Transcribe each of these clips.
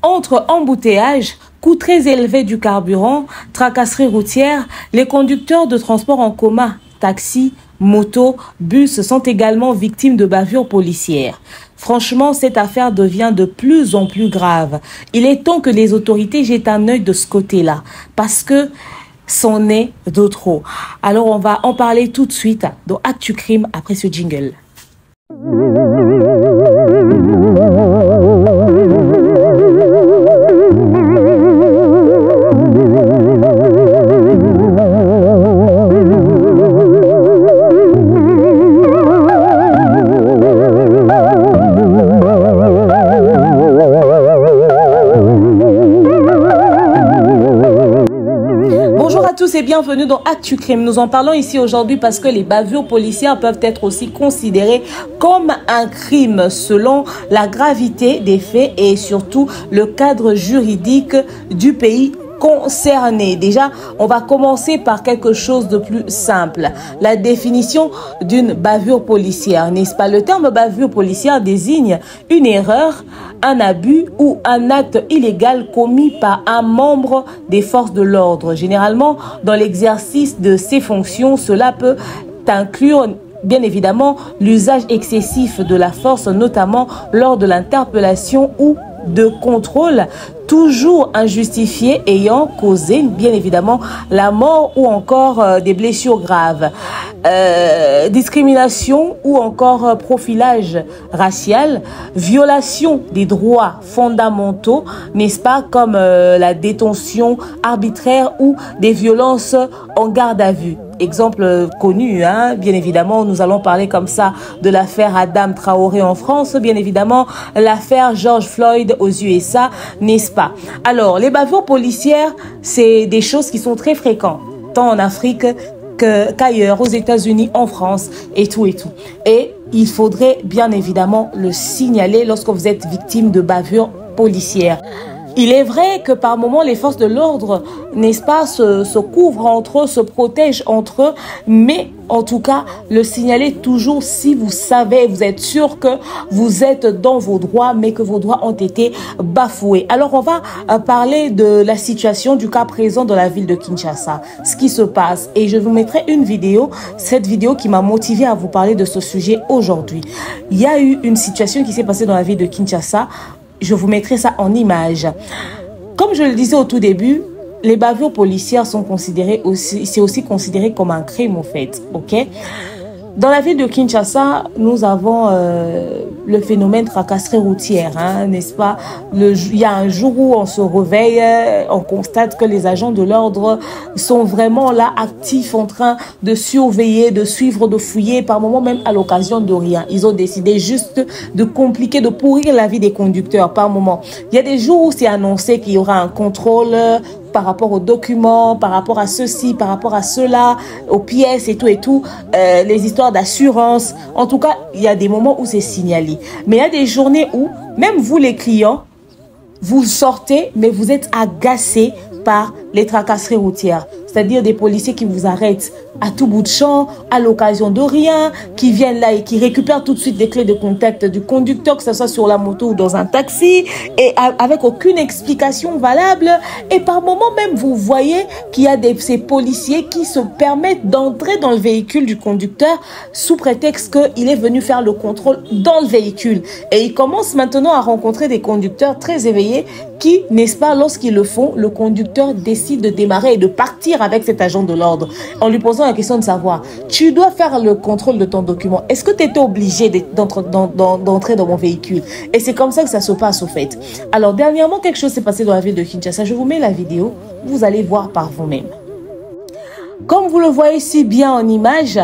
Entre embouteillages, coût très élevé du carburant, tracasseries routières, les conducteurs de transport en commun, taxis, motos, bus sont également victimes de bavures policières. Franchement, cette affaire devient de plus en plus grave. Il est temps que les autorités jettent un œil de ce côté-là, parce que c'en est de trop. Alors on va en parler tout de suite dans Actu Crime après ce jingle. Et bienvenue dans Actu Crime. Nous en parlons ici aujourd'hui parce que les bavures policières peuvent être aussi considérées comme un crime selon la gravité des faits et surtout le cadre juridique du pays concernés. Déjà, on va commencer par quelque chose de plus simple. La définition d'une bavure policière, n'est-ce pas? Le terme bavure policière désigne une erreur, un abus ou un acte illégal commis par un membre des forces de l'ordre. Généralement, dans l'exercice de ses fonctions, cela peut inclure bien évidemment l'usage excessif de la force, notamment lors de l'interpellation ou de contrôle toujours injustifié ayant causé bien évidemment la mort ou encore des blessures graves, discrimination ou encore profilage racial, violation des droits fondamentaux, n'est-ce pas, comme la détention arbitraire ou des violences en garde à vue. Exemple connu, hein, bien évidemment, nous allons parler comme ça de l'affaire Adam Traoré en France, bien évidemment, l'affaire George Floyd aux USA, n'est-ce pas? Alors, les bavures policières, c'est des choses qui sont très fréquentes, tant en Afrique qu'ailleurs, aux États-Unis, en France, et tout et tout. Et il faudrait bien évidemment le signaler lorsque vous êtes victime de bavures policières. Il est vrai que par moments, les forces de l'ordre, n'est-ce pas, se couvrent entre eux, se protègent entre eux, mais en tout cas, le signaler toujours si vous savez, vous êtes sûr que vous êtes dans vos droits, mais que vos droits ont été bafoués. Alors, on va parler de la situation du cas présent dans la ville de Kinshasa, ce qui se passe. Et je vous mettrai une vidéo, cette vidéo qui m'a motivé à vous parler de ce sujet aujourd'hui. Il y a eu une situation qui s'est passée dans la ville de Kinshasa. Je vous mettrai ça en image. Comme je le disais au tout début, les bavures policières sont considérées aussi, c'est aussi considéré comme un crime au fait, ok? Dans la ville de Kinshasa, nous avons le phénomène tracasserie routière, hein, n'est-ce pas? Il y a un jour où on se réveille, on constate que les agents de l'ordre sont vraiment là, actifs, en train de surveiller, de suivre, de fouiller, par moments même à l'occasion de rien. Ils ont décidé juste de compliquer, de pourrir la vie des conducteurs par moment. Il y a des jours où c'est annoncé qu'il y aura un contrôle par rapport aux documents, par rapport à ceci, par rapport à cela, aux pièces et tout, les histoires d'assurance. En tout cas, il y a des moments où c'est signalé. Mais il y a des journées où, même vous les clients, vous sortez, mais vous êtes agacés par les tracasseries routières. C'est-à-dire des policiers qui vous arrêtent à tout bout de champ, à l'occasion de rien, qui viennent là et qui récupèrent tout de suite des clés de contact du conducteur, que ce soit sur la moto ou dans un taxi, et avec aucune explication valable. Et par moment même, vous voyez qu'il y a ces policiers qui se permettent d'entrer dans le véhicule du conducteur sous prétexte qu'il est venu faire le contrôle dans le véhicule. Et ils commencent maintenant à rencontrer des conducteurs très éveillés qui, n'est-ce pas, lorsqu'ils le font, le conducteur décide de démarrer et de partir avec cet agent de l'ordre en lui posant la question de savoir, tu dois faire le contrôle de ton document. Est-ce que tu étais obligé d'entrer dans mon véhicule? Et c'est comme ça que ça se passe au fait. Alors dernièrement, quelque chose s'est passé dans la ville de Kinshasa. Je vous mets la vidéo, vous allez voir par vous-même. Comme vous le voyez si bien en image,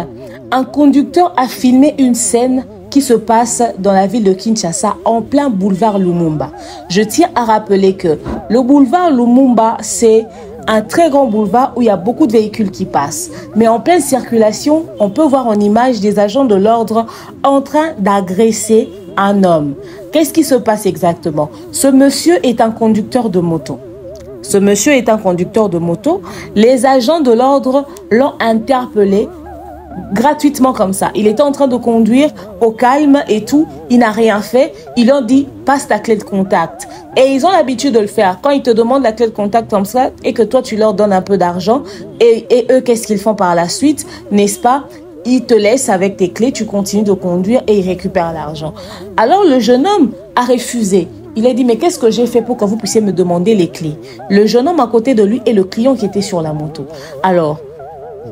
un conducteur a filmé une scène qui se passe dans la ville de Kinshasa en plein boulevard Lumumba. Je tiens à rappeler que le boulevard Lumumba, c'est un très grand boulevard où il y a beaucoup de véhicules qui passent. Mais en pleine circulation, on peut voir en image des agents de l'ordre en train d'agresser un homme. Qu'est-ce qui se passe exactement? Ce monsieur est un conducteur de moto. Ce monsieur est un conducteur de moto. Les agents de l'ordre l'ont interpellé gratuitement comme ça. Il était en train de conduire au calme et tout. Il n'a rien fait. Ils leur dit, passe ta clé de contact. Et ils ont l'habitude de le faire. Quand ils te demandent la clé de contact comme ça et que toi, tu leur donnes un peu d'argent et eux, qu'est-ce qu'ils font par la suite, n'est-ce pas? Ils te laissent avec tes clés, tu continues de conduire et ils récupèrent l'argent. Alors, le jeune homme a refusé. Il a dit, mais qu'est-ce que j'ai fait pour que vous puissiez me demander les clés? Le jeune homme à côté de lui est le client qui était sur la moto. Alors,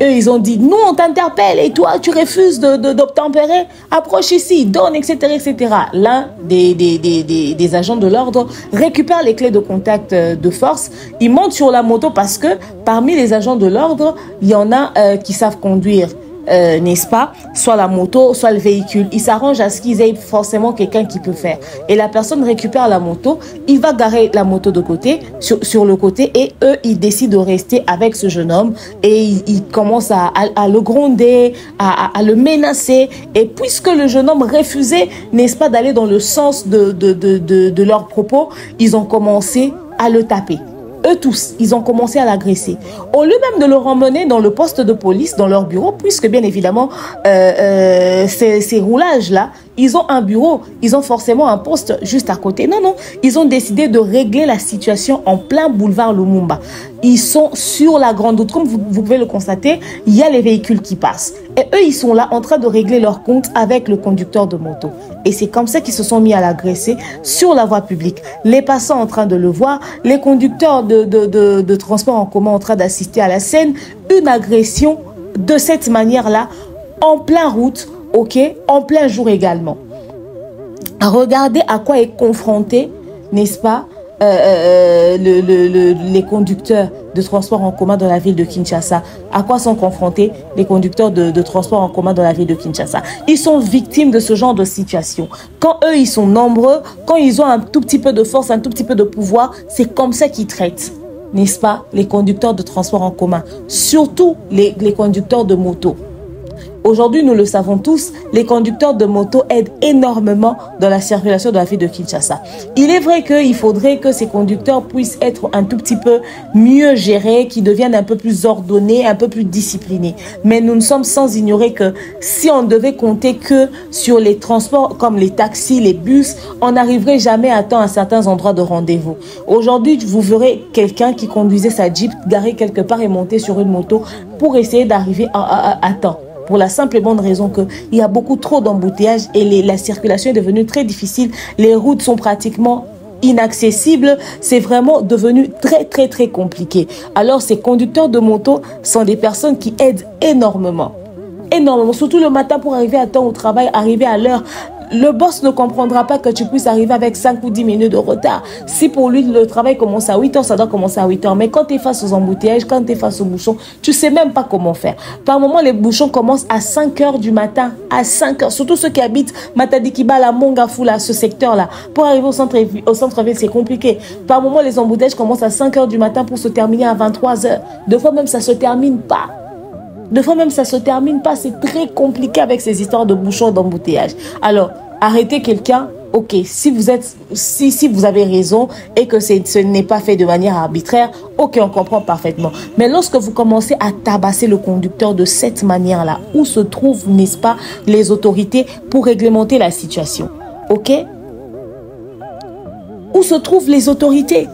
eux, ils ont dit, nous, on t'interpelle et toi, tu refuses d'obtempérer. Approche ici, donne, etc., etc. L'un des agents de l'ordre récupère les clés de contact de force. Il monte sur la moto parce que parmi les agents de l'ordre, il y en a qui savent conduire. N'est-ce pas, soit la moto, soit le véhicule. Ils s'arrangent à ce qu'ils aient forcément quelqu'un qui peut faire. Et la personne récupère la moto, il va garer la moto de côté, sur le côté, et eux, ils décident de rester avec ce jeune homme et ils commencent à le gronder, à le menacer. Et puisque le jeune homme refusait, n'est-ce pas, d'aller dans le sens de leurs propos, ils ont commencé à le taper. Eux tous, ils ont commencé à l'agresser. Au lieu même de le ramener dans le poste de police, dans leur bureau, puisque bien évidemment, ces roulages-là, ils ont un bureau, ils ont forcément un poste juste à côté. Non, non, ils ont décidé de régler la situation en plein boulevard Lumumba. Ils sont sur la grande route. Comme vous pouvez le constater, il y a les véhicules qui passent. Et eux, ils sont là en train de régler leur compte avec le conducteur de moto. Et c'est comme ça qu'ils se sont mis à l'agresser sur la voie publique. Les passants en train de le voir, les conducteurs de transport en commun en train d'assister à la scène. Une agression de cette manière-là, en plein route, ok, en plein jour également. Regardez à quoi est confronté, n'est-ce pas, les conducteurs de transport en commun dans la ville de Kinshasa. À quoi sont confrontés les conducteurs de transport en commun dans la ville de Kinshasa? Ils sont victimes de ce genre de situation. Quand eux, ils sont nombreux, quand ils ont un tout petit peu de force, un tout petit peu de pouvoir, c'est comme ça qu'ils traitent, n'est-ce pas, les conducteurs de transport en commun. Surtout les conducteurs de moto. Aujourd'hui, nous le savons tous, les conducteurs de moto aident énormément dans la circulation de la ville de Kinshasa. Il est vrai qu'il faudrait que ces conducteurs puissent être un tout petit peu mieux gérés, qu'ils deviennent un peu plus ordonnés, un peu plus disciplinés. Mais nous ne sommes sans ignorer que si on devait compter que sur les transports comme les taxis, les bus, on n'arriverait jamais à temps à certains endroits de rendez-vous. Aujourd'hui, vous verrez quelqu'un qui conduisait sa Jeep garé quelque part et monté sur une moto pour essayer d'arriver à temps. Pour la simple et bonne raison qu'il y a beaucoup trop d'embouteillages et la circulation est devenue très difficile. Les routes sont pratiquement inaccessibles. C'est vraiment devenu très compliqué. Alors ces conducteurs de moto sont des personnes qui aident énormément. Énormément, surtout le matin pour arriver à temps au travail, arriver à l'heure. Le boss ne comprendra pas que tu puisses arriver avec 5 ou 10 minutes de retard. Si pour lui, le travail commence à 8 heures, ça doit commencer à 8 heures. Mais quand tu es face aux embouteillages, quand tu es face aux bouchons, tu ne sais même pas comment faire. Par moment, les bouchons commencent à 5 heures du matin. À 5 heures. Surtout ceux qui habitent Matadi-Kiba, la Mongafou, ce secteur-là. Pour arriver au centre-ville, c'est compliqué. Par moment, les embouteillages commencent à 5 heures du matin pour se terminer à 23 heures. Deux fois même, ça ne se termine pas. Des fois même, ça ne se termine pas. C'est très compliqué avec ces histoires de bouchons, d'embouteillage. Alors, arrêtez quelqu'un. Ok, si vous avez raison et que ce n'est pas fait de manière arbitraire, ok, on comprend parfaitement. Mais lorsque vous commencez à tabasser le conducteur de cette manière-là, où se trouvent, n'est-ce pas, les autorités pour réglementer la situation? Ok? Où se trouvent les autorités?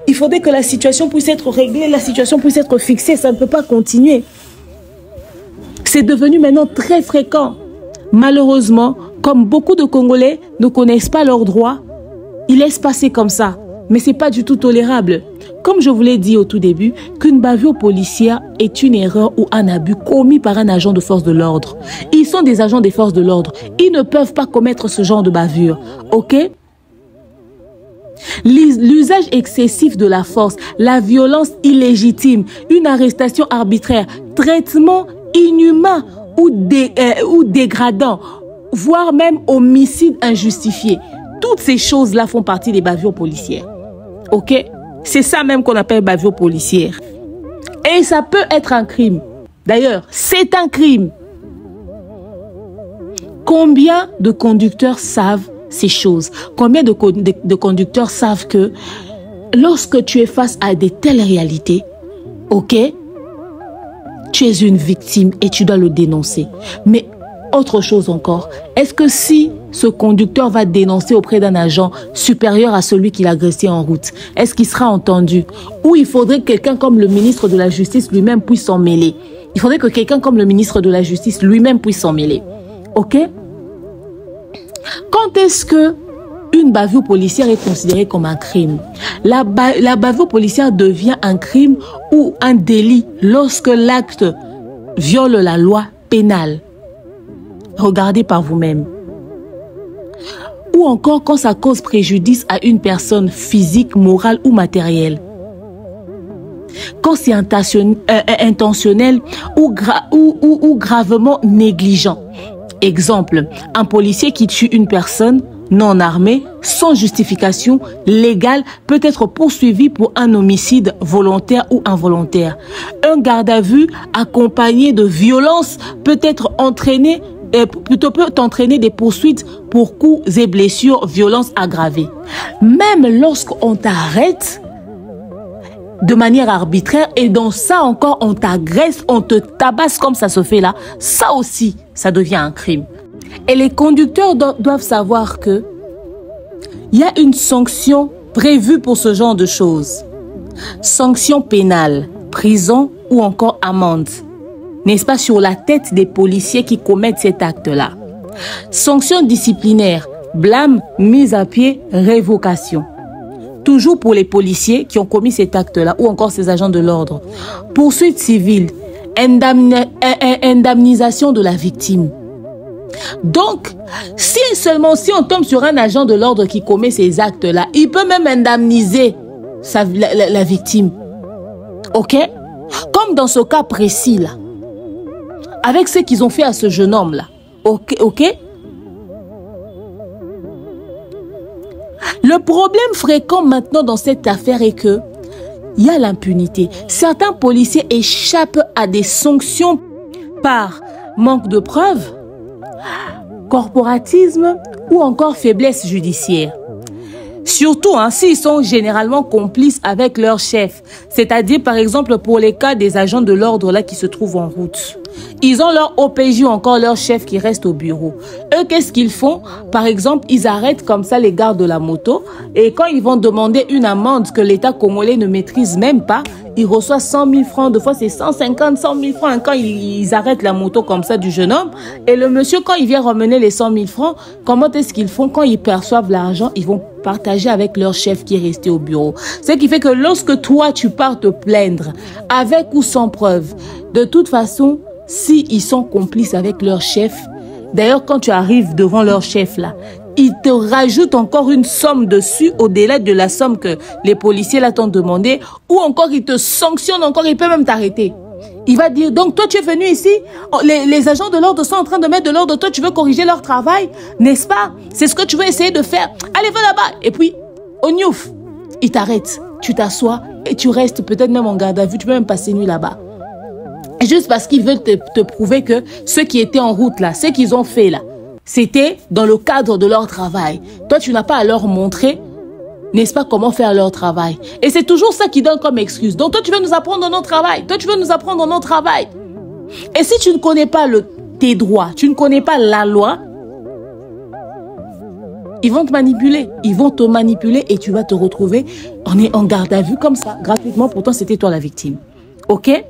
Il faudrait que la situation puisse être réglée, la situation puisse être fixée. Ça ne peut pas continuer. C'est devenu maintenant très fréquent. Malheureusement, comme beaucoup de Congolais ne connaissent pas leurs droits, ils laissent passer comme ça. Mais ce n'est pas du tout tolérable. Comme je vous l'ai dit au tout début, qu'une bavure policière est une erreur ou un abus commis par un agent de force de l'ordre. Ils sont des agents des forces de l'ordre. Ils ne peuvent pas commettre ce genre de bavure. Ok? L'usage excessif de la force, la violence illégitime, une arrestation arbitraire, traitement inhumain ou dégradant, voire même homicide injustifié. Toutes ces choses-là font partie des bavures policières. Ok? C'est ça même qu'on appelle bavure policière. Et ça peut être un crime. D'ailleurs, c'est un crime. Combien de conducteurs savent ces choses? Combien de conducteurs savent que lorsque tu es face à de telles réalités, ok, tu es une victime et tu dois le dénoncer. Mais autre chose encore, est-ce que si ce conducteur va dénoncer auprès d'un agent supérieur à celui qui l'a agressé en route, est-ce qu'il sera entendu? Ou il faudrait que quelqu'un comme le ministre de la Justice lui-même puisse s'en mêler? Il faudrait que quelqu'un comme le ministre de la Justice lui-même puisse s'en mêler. Ok? Quand est-ce que une bavure policière est considérée comme un crime? La bavure policière devient un crime ou un délit lorsque l'acte viole la loi pénale. Regardez par vous-même. Ou encore quand ça cause préjudice à une personne physique, morale ou matérielle. Quand c'est intentionnel ou gravement négligent. Exemple, un policier qui tue une personne non armée, sans justification légale, peut être poursuivi pour un homicide volontaire ou involontaire. Un garde à vue accompagné de violence peut entraîner des poursuites pour coups et blessures, violences aggravées. Même lorsqu'on t'arrête de manière arbitraire et dans ça encore on t'agresse, on te tabasse comme ça se fait là, ça aussi, ça devient un crime. Et les conducteurs doivent savoir que il y a une sanction prévue pour ce genre de choses. Sanction pénale, prison ou encore amende. N'est-ce pas, sur la tête des policiers qui commettent cet acte-là. Sanction disciplinaire, blâme, mise à pied, révocation. Toujours pour les policiers qui ont commis cet acte-là ou encore ces agents de l'ordre. Poursuite civile, indemnisation de la victime. Donc, si on tombe sur un agent de l'ordre qui commet ces actes-là, il peut même indemniser la victime. Ok? Comme dans ce cas précis là. Avec ce qu'ils ont fait à ce jeune homme là. Ok? Le problème fréquent maintenant dans cette affaire est que il y a l'impunité. Certains policiers échappent à des sanctions par manque de preuves, corporatisme ou encore faiblesse judiciaire. Surtout s'ils sont généralement complices avec leur chef. C'est-à-dire par exemple pour les cas des agents de l'ordre là qui se trouvent en route. Ils ont leur OPJ ou encore leur chef qui reste au bureau. Eux, qu'est-ce qu'ils font? Par exemple, ils arrêtent comme ça les gardes de la moto et quand ils vont demander une amende que l'État congolais ne maîtrise même pas, ils reçoivent 100 000 francs. Des fois, c'est 150, 100 000 francs quand ils arrêtent la moto comme ça du jeune homme. Et le monsieur, quand il vient ramener les 100 000 francs, comment est-ce qu'ils font? Quand ils perçoivent l'argent, ils vont partager avec leur chef qui est resté au bureau. Ce qui fait que lorsque toi, tu pars te plaindre, avec ou sans preuve, de toute façon, si ils sont complices avec leur chef, d'ailleurs, quand tu arrives devant leur chef là, ils te rajoutent encore une somme dessus au-delà de la somme que les policiers là t'ont demandé, ou encore ils te sanctionnent encore, ils peuvent même t'arrêter. Il va dire, donc toi tu es venu ici, les agents de l'ordre sont en train de mettre de l'ordre, toi tu veux corriger leur travail, n'est-ce pas? C'est ce que tu veux essayer de faire. Allez, va là-bas. Et puis, au niouf, ils t'arrêtent, tu t'assois et tu restes peut-être même en garde à vue, tu peux même passer nuit là-bas. Juste parce qu'ils veulent te prouver que ceux qui étaient en route là, ce qu'ils ont fait là, c'était dans le cadre de leur travail. Toi, tu n'as pas à leur montrer, n'est-ce pas, comment faire leur travail. Et c'est toujours ça qui donne comme excuse. Donc toi, tu veux nous apprendre notre travail. Toi, tu veux nous apprendre notre travail. Et si tu ne connais pas tes droits, tu ne connais pas la loi, ils vont te manipuler. Ils vont te manipuler et tu vas te retrouver en garde à vue comme ça, gratuitement. Pourtant, c'était toi la victime. Ok?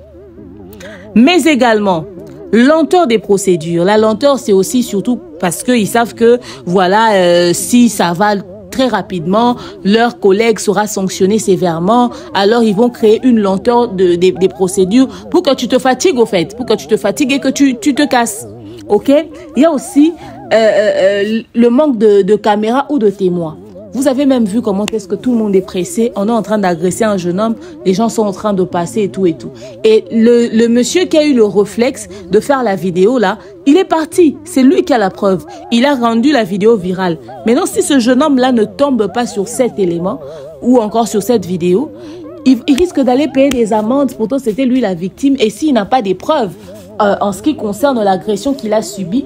Mais également, lenteur des procédures. La lenteur, c'est aussi surtout parce qu'ils savent que, voilà, si ça va très rapidement, leur collègue sera sanctionné sévèrement, alors ils vont créer une lenteur des procédures pour que tu te fatigues, au fait, pour que tu te fatigues et que tu te casses. Ok? Il y a aussi le manque de caméras ou de témoins. Vous avez même vu comment est-ce que tout le monde est pressé. On est en train d'agresser un jeune homme. Les gens sont en train de passer et tout et tout. Et le monsieur qui a eu le réflexe de faire la vidéo là, il est parti. C'est lui qui a la preuve. Il a rendu la vidéo virale. Maintenant, si ce jeune homme là ne tombe pas sur cet élément ou encore sur cette vidéo, il risque d'aller payer des amendes. Pourtant, c'était lui la victime. Et s'il n'a pas des preuves en ce qui concerne l'agression qu'il a subie,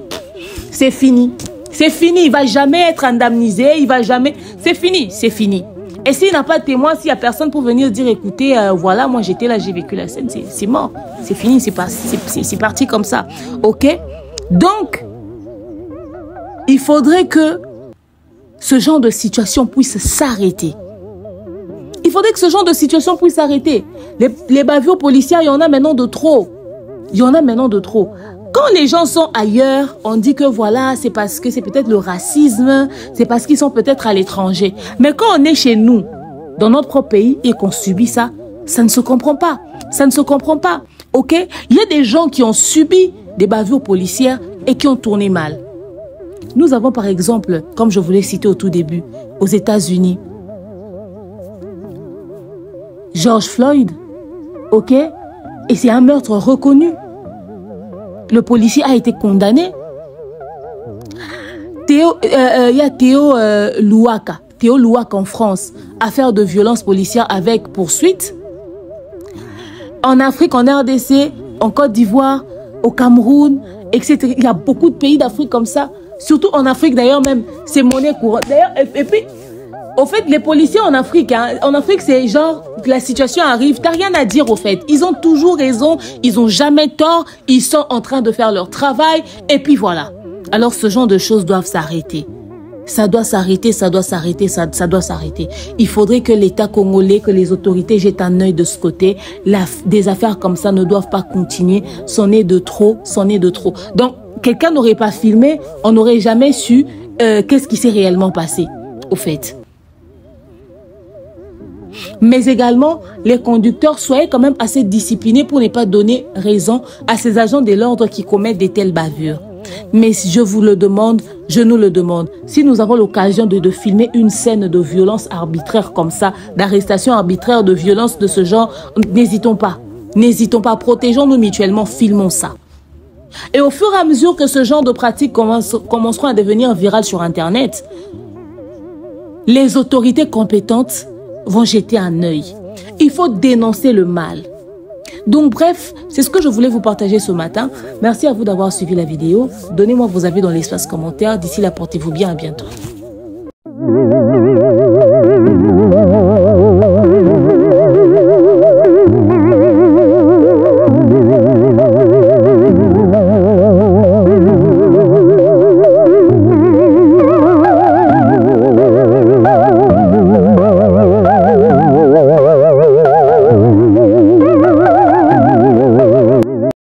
c'est fini. C'est fini, il va jamais être indemnisé, il va jamais... C'est fini, c'est fini. Et s'il n'a pas de témoin, s'il n'y a personne pour venir dire, écoutez, voilà, moi j'étais là, j'ai vécu la scène, c'est mort. C'est fini, c'est parti comme ça. OK? Donc, il faudrait que ce genre de situation puisse s'arrêter. Il faudrait que ce genre de situation puisse s'arrêter. Les bavures policières, il y en a maintenant de trop. Il y en a maintenant de trop. Quand les gens sont ailleurs, on dit que voilà, c'est parce que c'est peut-être le racisme, c'est parce qu'ils sont peut-être à l'étranger. Mais quand on est chez nous, dans notre propre pays, et qu'on subit ça, ça ne se comprend pas. Ça ne se comprend pas. OK? Il y a des gens qui ont subi des bavures policières et qui ont tourné mal. Nous avons par exemple, comme je vous l'ai cité au tout début, aux États-Unis, George Floyd, OK? Et c'est un meurtre reconnu. Le policier a été condamné. Il y a Théo Louaka. Théo Louaka en France. Affaire de violence policière avec poursuite. En Afrique, en RDC, en Côte d'Ivoire, au Cameroun, etc. Il y a beaucoup de pays d'Afrique comme ça. Surtout en Afrique d'ailleurs même, c'est monnaie courante. D'ailleurs, et puis, au fait, les policiers en Afrique, c'est genre, la situation arrive, t'as rien à dire au fait. Ils ont toujours raison, ils ont jamais tort, ils sont en train de faire leur travail, et puis voilà. Alors ce genre de choses doivent s'arrêter. Ça doit s'arrêter, ça doit s'arrêter, ça doit s'arrêter. Il faudrait que l'État congolais, que les autorités jettent un œil de ce côté. Des affaires comme ça ne doivent pas continuer. C'en est de trop, c'en est de trop. Donc, quelqu'un n'aurait pas filmé, on n'aurait jamais su qu'est-ce qui s'est réellement passé, au fait. Mais également, les conducteurs, soyez quand même assez disciplinés pour ne pas donner raison à ces agents de l'ordre qui commettent de telles bavures. Mais je vous le demande, je nous le demande, si nous avons l'occasion de filmer une scène de violence arbitraire comme ça, d'arrestation arbitraire, de violence de ce genre, n'hésitons pas. N'hésitons pas, protégeons-nous mutuellement, filmons ça. Et au fur et à mesure que ce genre de pratiques commenceront à devenir virales sur Internet, les autorités compétentes vont jeter un œil. Il faut dénoncer le mal. Donc bref, c'est ce que je voulais vous partager ce matin. Merci à vous d'avoir suivi la vidéo. Donnez-moi vos avis dans l'espace commentaire. D'ici là, portez-vous bien, à bientôt.